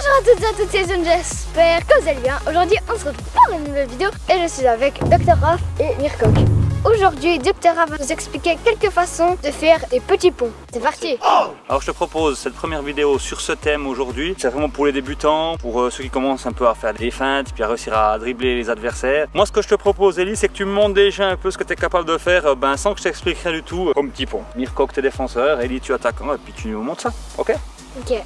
Bonjour à toutes et à toutes, c'est Zone, j'espère que vous allez bien. Aujourd'hui, on se retrouve pour une nouvelle vidéo et je suis avec Dr Raph et Mircoq. Aujourd'hui, Dr Raph va nous expliquer quelques façons de faire des petits ponts. C'est parti. Alors je te propose cette première vidéo sur ce thème aujourd'hui. C'est vraiment pour les débutants, pour ceux qui commencent un peu à faire des feintes, puis à réussir à dribbler les adversaires. Moi ce que je te propose Ellie, c'est que tu me montres déjà un peu ce que tu es capable de faire sans que je t'explique rien du tout comme petit pont. Mircoq t'es défenseur, Ellie tu attaquant et puis tu nous montres ça, ok? Ok.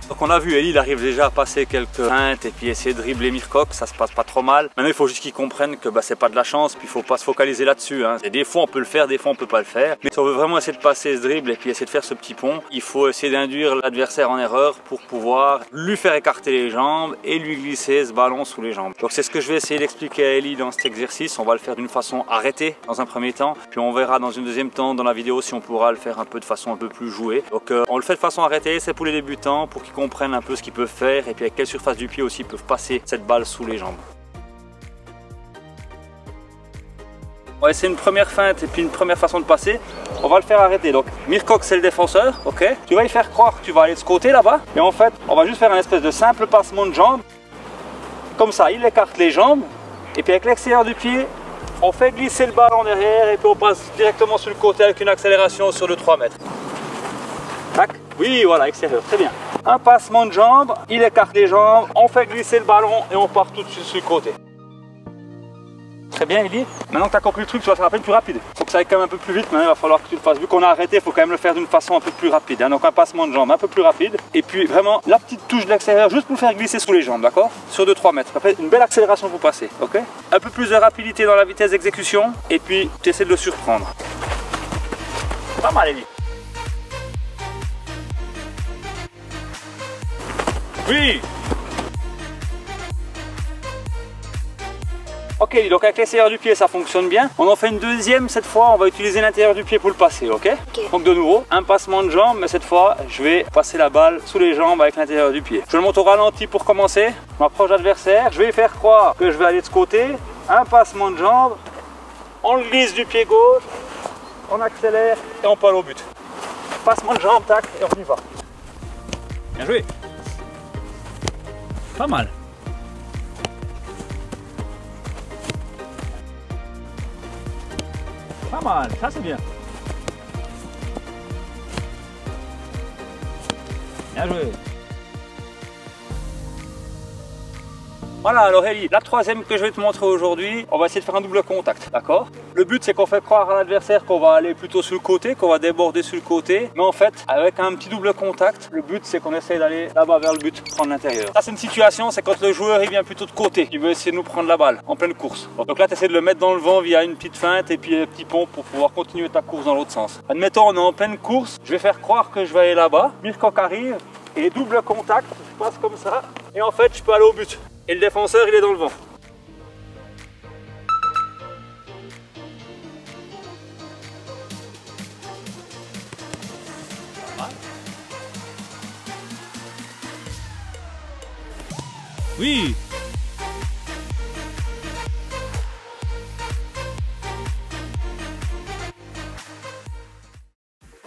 Donc on a vu, Ellie il arrive déjà à passer quelques feintes et puis essayer de dribbler Mircoq, ça se passe pas trop mal. Maintenant il faut juste qu'ils comprennent que c'est pas de la chance, puis il faut pas se focaliser là-dessus. Et des fois on peut le faire, des fois on peut pas le faire. Mais si on veut vraiment essayer de passer ce dribble et puis essayer de faire ce petit pont, il faut essayer d'induire l'adversaire en erreur pour pouvoir lui faire écarter les jambes et lui glisser ce ballon sous les jambes. Donc c'est ce que je vais essayer d'expliquer à Ellie dans cet exercice. On va le faire d'une façon arrêtée dans un premier temps, puis on verra dans une deuxième temps dans la vidéo si on pourra le faire un peu de façon un peu plus jouée. Donc on le fait de façon arrêtée, c'est pour les débutants, pour qu'ils comprennent un peu ce qu'ils peuvent faire et puis avec quelle surface du pied aussi ils peuvent passer cette balle sous les jambes. On va essayer une première feinte et puis une première façon de passer. On va le faire arrêter. Donc Mircoq c'est le défenseur, ok. Tu vas y faire croire que tu vas aller de ce côté là-bas. Et en fait, on va juste faire un espèce de simple passement de jambes. Comme ça, il écarte les jambes. Et puis avec l'extérieur du pied, on fait glisser le ballon derrière et puis on passe directement sur le côté avec une accélération sur 2-3 mètres. Tac. Oui, voilà, extérieur, très bien. Un passement de jambes, il écarte les jambes, on fait glisser le ballon et on part tout de suite sur le côté. Très bien, Ellie. Maintenant que tu as compris le truc, tu vas faire un peu plus rapide. Il faut que ça aille quand même un peu plus vite. Maintenant, il va falloir que tu le fasses. Vu qu'on a arrêté, il faut quand même le faire d'une façon un peu plus rapide. Donc un passement de jambes un peu plus rapide. Et puis vraiment la petite touche de l'extérieur juste pour faire glisser sous les jambes, d'accord? Sur 2-3 mètres. Après, une belle accélération pour passer, ok? Un peu plus de rapidité dans la vitesse d'exécution. Et puis, tu essaies de le surprendre. Pas mal, Ellie. Oui. Ok, donc avec l'extérieur du pied ça fonctionne bien. On en fait une deuxième, cette fois on va utiliser l'intérieur du pied pour le passer, ok? Donc de nouveau, un passement de jambe, mais cette fois je vais passer la balle sous les jambes avec l'intérieur du pied. Je le monte au ralenti pour commencer, je m'approche de l'adversaire, je vais faire croire que je vais aller de ce côté, un passement de jambe, on le glisse du pied gauche, on accélère et on part au but. Passement de jambe, tac, et on y va. Bien joué. Pas mal. Pas mal, ça c'est bien. Bien joué. Voilà, alors Ellie, la troisième que je vais te montrer aujourd'hui, on va essayer de faire un double contact, d'accord? Le but c'est qu'on fait croire à l'adversaire qu'on va aller plutôt sur le côté, qu'on va déborder sur le côté, mais en fait, avec un petit double contact, le but c'est qu'on essaye d'aller là-bas vers le but, prendre l'intérieur. Ça c'est une situation, c'est quand le joueur il vient plutôt de côté, il veut essayer de nous prendre la balle en pleine course. Donc là tu essaies de le mettre dans le vent via une petite feinte et puis un petit pont pour pouvoir continuer ta course dans l'autre sens. Admettons on est en pleine course, je vais faire croire que je vais aller là-bas, Mircoq arrive et double contact, je passe comme ça et en fait je peux aller au but. Et le défenseur il est dans le vent. Oui.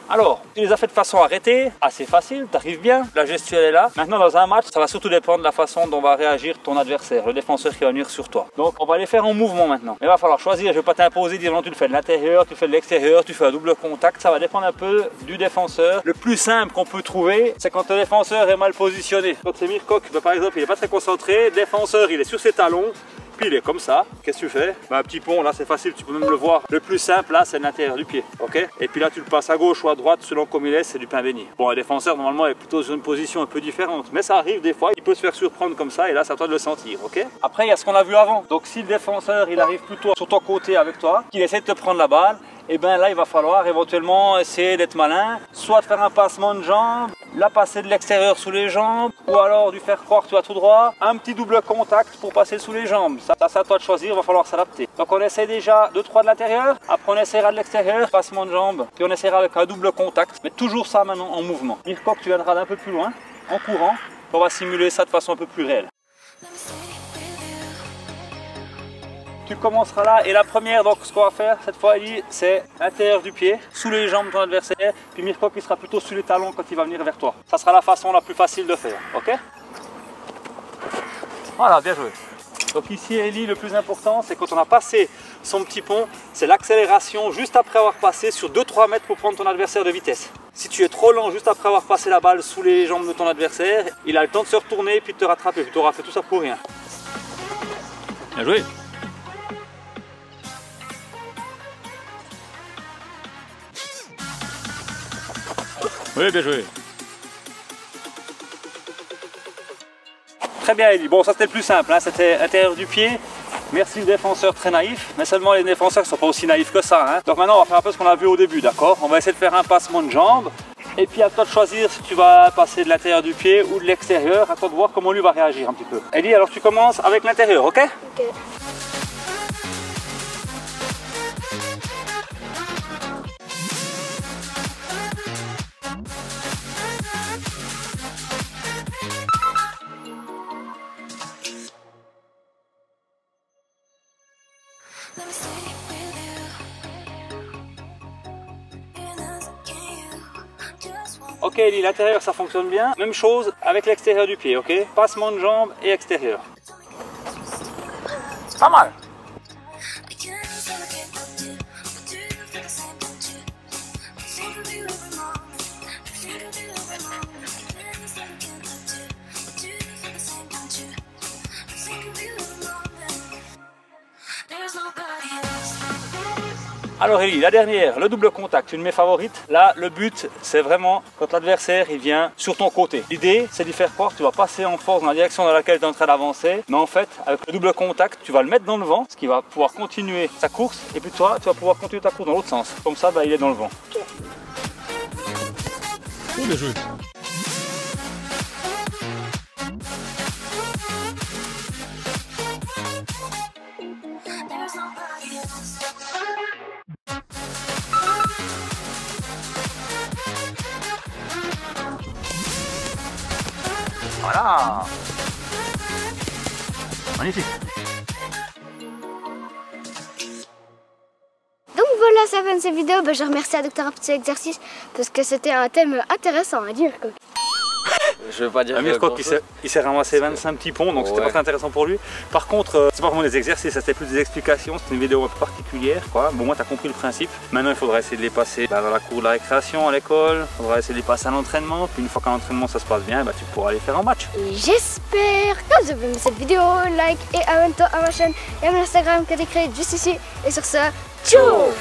Alors, tu les as fait de façon arrêtée, assez facile, tu arrives bien, la gestuelle est là. Maintenant dans un match, ça va surtout dépendre de la façon dont va réagir ton adversaire, le défenseur qui va venir sur toi. Donc on va les faire en mouvement maintenant. Il va falloir choisir, je ne vais pas t'imposer, dire non tu le fais de l'intérieur, tu le fais de l'extérieur, tu fais un double contact, ça va dépendre un peu du défenseur. Le plus simple qu'on peut trouver, c'est quand le défenseur est mal positionné. Quand c'est Mircoq, par exemple, il n'est pas très concentré, le défenseur il est sur ses talons. Puis il est comme ça, qu'est-ce que tu fais? Un petit pont, là c'est facile, tu peux même le voir. Le plus simple là c'est l'intérieur du pied, ok? Et puis là tu le passes à gauche ou à droite selon comme il est, c'est du pain béni. Bon, le défenseur normalement est plutôt sur une position un peu différente, mais ça arrive des fois, il peut se faire surprendre comme ça et là c'est à toi de le sentir, ok? Après il y a ce qu'on a vu avant, donc si le défenseur il arrive plutôt sur ton côté avec toi, qu'il essaie de te prendre la balle, et bien là il va falloir éventuellement essayer d'être malin, soit de faire un passement de jambe, la passer de l'extérieur sous les jambes, ou alors lui faire croire que tu vas tout droit, un petit double contact pour passer sous les jambes. Ça c'est à toi de choisir, il va falloir s'adapter. Donc on essaie déjà 2-3 de l'intérieur, après on essaiera de l'extérieur, passement de jambe, puis on essaiera avec un double contact, mais toujours ça maintenant en mouvement. Mircoq, tu viendras d'un peu plus loin, en courant, on va simuler ça de façon un peu plus réelle. Tu commenceras là et la première, donc ce qu'on va faire cette fois, Ellie, c'est l'intérieur du pied, sous les jambes de ton adversaire, puis Mirko qui sera plutôt sous les talons quand il va venir vers toi. Ça sera la façon la plus facile de faire, ok? Voilà, bien joué. Donc ici, Ellie, le plus important, c'est quand on a passé son petit pont, c'est l'accélération juste après avoir passé sur 2-3 mètres pour prendre ton adversaire de vitesse. Si tu es trop lent juste après avoir passé la balle sous les jambes de ton adversaire, il a le temps de se retourner et puis de te rattraper. Tu auras fait tout ça pour rien. Bien joué. Oui, bien joué. Très bien, Ellie. Bon, ça c'était le plus simple, hein. C'était intérieur du pied. Merci le défenseur très naïf, mais seulement les défenseurs ne sont pas aussi naïfs que ça, hein. Donc maintenant on va faire un peu ce qu'on a vu au début, d'accord? On va essayer de faire un passement de jambe. Et puis à toi de choisir si tu vas passer de l'intérieur du pied ou de l'extérieur. À toi de voir comment lui va réagir un petit peu. Ellie, alors tu commences avec l'intérieur, ok? Ok. Ok Ellie, l'intérieur ça fonctionne bien. Même chose avec l'extérieur du pied, ok? Passement de jambe et extérieur. Pas mal. Alors Ellie, la dernière, le double contact, une de mes favorites. Là, le but, c'est vraiment quand l'adversaire il vient sur ton côté. L'idée, c'est d'y faire croire que tu vas passer en force dans la direction dans laquelle tu es en train d'avancer. Mais en fait, avec le double contact, tu vas le mettre dans le vent, ce qui va pouvoir continuer sa course. Et puis toi, tu vas pouvoir continuer ta course dans l'autre sens. Comme ça, bah, il est dans le vent. Ok. Oh, bien joué. Voilà. Magnifique. Donc voilà, ça fait de cette vidéo. Je remercie à Dr. pour cet exercice parce que c'était un thème intéressant à dire. Je veux pas dire Mirko il s'est ramassé 25 petits ponts, donc c'était pas très intéressant pour lui. Par contre, c'est pas vraiment des exercices, c'était plus des explications, c'était une vidéo un peu particulière, quoi. Bon, moi t'as compris le principe. Maintenant il faudra essayer de les passer dans la cour de la récréation, à l'école, il faudra essayer de les passer à l'entraînement, puis une fois qu'à l'entraînement ça se passe bien, bah, tu pourras les faire en match. J'espère que vous avez aimé cette vidéo, like et abonne-toi à ma chaîne et à mon Instagram qui est écrit juste ici. Et sur ce, ciao!